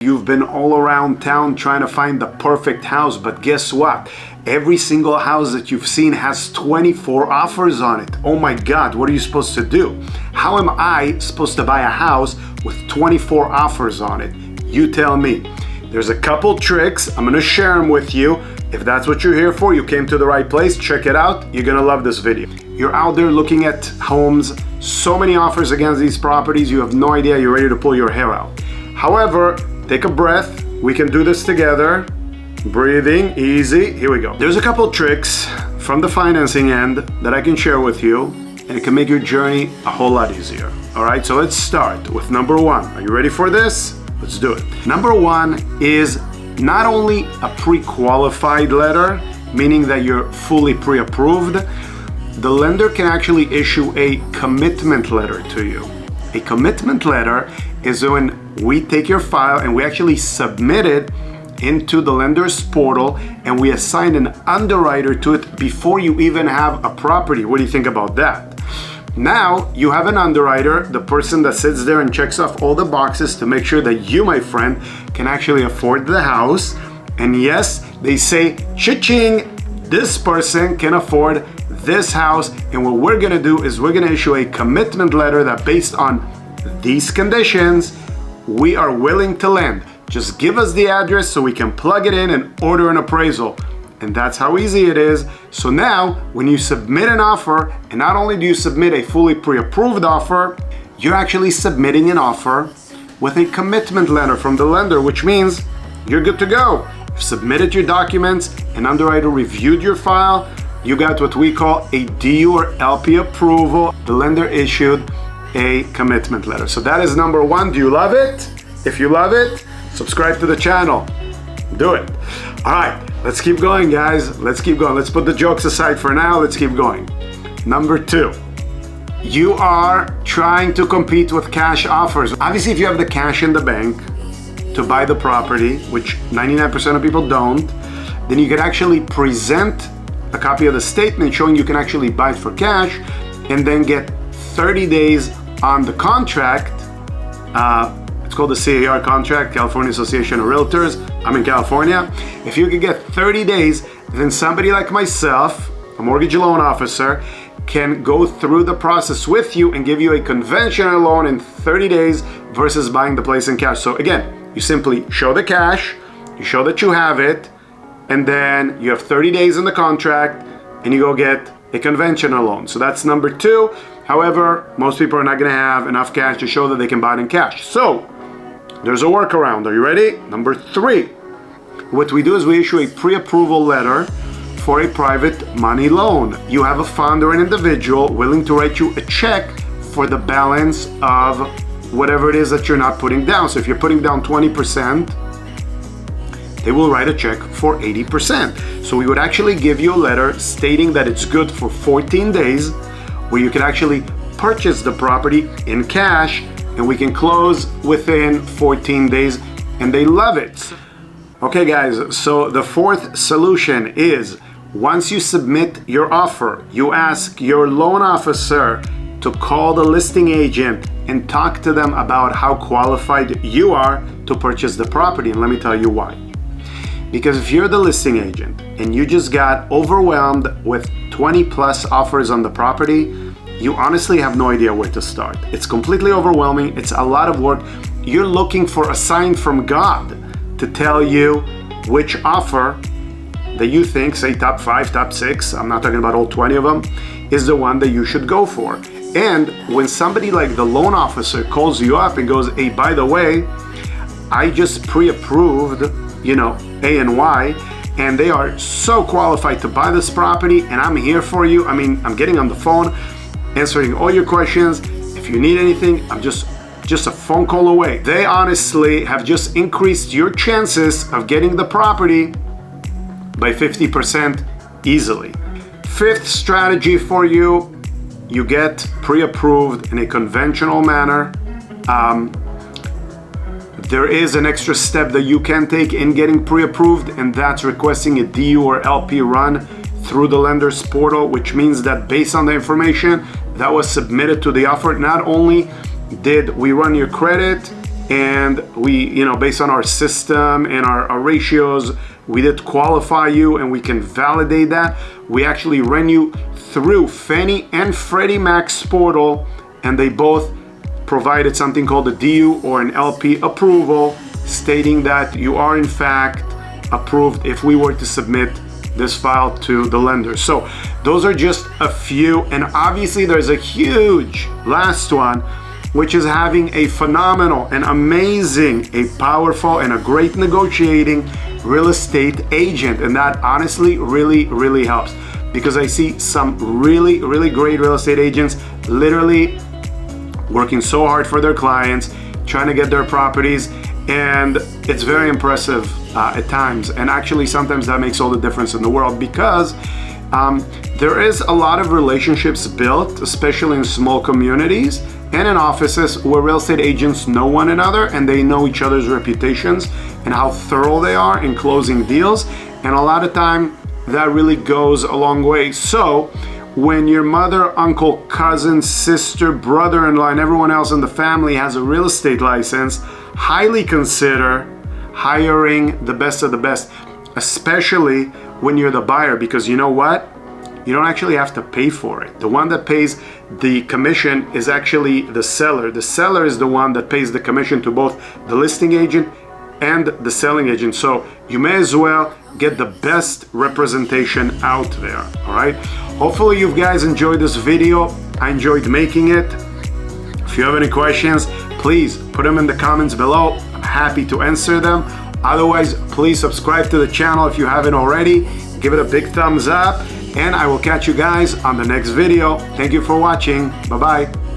You've been all around town trying to find the perfect house, but guess what? Every single house that you've seen has 24 offers on it. Oh my God, what are you supposed to do? How am I supposed to buy a house with 24 offers on it? You tell me. There's a couple tricks. I'm gonna share them with you. If that's what you're here for, you came to the right place. Check it out. You're gonna love this video. You're out there looking at homes, so many offers against these properties, you have no idea, you're ready to pull your hair out. However, take a breath. We can do this together. Breathing, easy. Here we go. There's a couple tricks from the financing end that I can share with you, and it can make your journey a whole lot easier. All right, so let's start with number one. Are you ready for this? Let's do it. Number one is not only a pre-qualified letter, meaning that you're fully pre-approved, the lender can actually issue a commitment letter to you. A commitment letter is when we take your file and we actually submit it into the lender's portal and we assign an underwriter to it before you even have a property. What do you think about that? Now you have an underwriter, the person that sits there and checks off all the boxes to make sure that you, my friend, can actually afford the house. And yes, they say, cha-ching, this person can afford this house. And what we're gonna do is we're gonna issue a commitment letter that based on these conditions, we are willing to lend. Just give us the address so we can plug it in and order an appraisal. And that's how easy it is. So now when you submit an offer, and not only do you submit a fully pre-approved offer, you're actually submitting an offer with a commitment letter from the lender, which means you're good to go. You've submitted your documents, an underwriter reviewed your file, you got what we call a DU or LP approval. The lender issued a commitment letter. So that is number one. Do you love it? If you love it, subscribe to the channel. Do it. All right, let's keep going, guys. Let's keep going. Let's put the jokes aside for now. Let's keep going. Number two, you are trying to compete with cash offers. Obviously, if you have the cash in the bank to buy the property, which 99% of people don't, then you can actually present a copy of the statement showing you can actually buy it for cash and then get 30 days on the contract. It's called the CAR contract, California Association of Realtors. I'm in California. If you could get 30 days, then somebody like myself, a mortgage loan officer, can go through the process with you and give you a conventional loan in 30 days versus buying the place in cash. So again, you simply show the cash, you show that you have it, and then you have 30 days in the contract and you go get a conventional loan. So that's number two. However, most people are not gonna have enough cash to show that they can buy it in cash. So there's a workaround. Are you ready? Number three. What we do is we issue a pre-approval letter for a private money loan. You have a fund or an individual willing to write you a check for the balance of whatever it is that you're not putting down. So if you're putting down 20%, they will write a check for 80%. So we would actually give you a letter stating that it's good for 14 days where you can actually purchase the property in cash and we can close within 14 days, and they love it. Okay guys, so the fourth solution is once you submit your offer, you ask your loan officer to call the listing agent and talk to them about how qualified you are to purchase the property. And let me tell you why. Because if you're the listing agent and you just got overwhelmed with 20 plus offers on the property, you honestly have no idea where to start. It's completely overwhelming. It's a lot of work. You're looking for a sign from God to tell you which offer that you think, say top 5, top 6, I'm not talking about all 20 of them, is the one that you should go for. And when somebody like the loan officer calls you up and goes, hey, by the way, I just pre-approved, A and Y, and they are so qualified to buy this property and I'm here for you. I mean, I'm getting on the phone, answering all your questions. If you need anything, I'm just a phone call away. They honestly have just increased your chances of getting the property by 50% easily. Fifth strategy for you, you get pre-approved in a conventional manner. There is an extra step that you can take in getting pre-approved, and that's requesting a DU or LP run through the lender's portal, which means that based on the information that was submitted to the offer, not only did we run your credit and we, based on our system and our ratios, we did qualify you and we can validate that. We actually ran you through Fannie and Freddie Mac's portal, and they both provided something called a DU or an LP approval, stating that you are in fact approved if we were to submit this file to the lender. So those are just a few, and obviously there's a huge last one, which is having a phenomenal and amazing, a powerful and a great negotiating real estate agent. And that honestly really helps, because I see some really great real estate agents literally working so hard for their clients, trying to get their properties, and it's very impressive at times. And actually sometimes that makes all the difference in the world, because there is a lot of relationships built, especially in small communities and in offices, where real estate agents know one another and they know each other's reputations and how thorough they are in closing deals. And a lot of time that really goes a long way. So when your mother, uncle, cousin, sister, brother-in-law, and everyone else in the family has a real estate license, highly consider hiring the best of the best, especially when you're the buyer, because you know what? You don't actually have to pay for it. The one that pays the commission is actually the seller. The seller is the one that pays the commission to both the listing agent and the selling agent. So you may as well get the best representation out there, all right? Hopefully you guys enjoyed this video. I enjoyed making it. If you have any questions, please put them in the comments below. I'm happy to answer them. Otherwise, please subscribe to the channel if you haven't already. Give it a big thumbs up, and I will catch you guys on the next video. Thank you for watching. Bye-bye.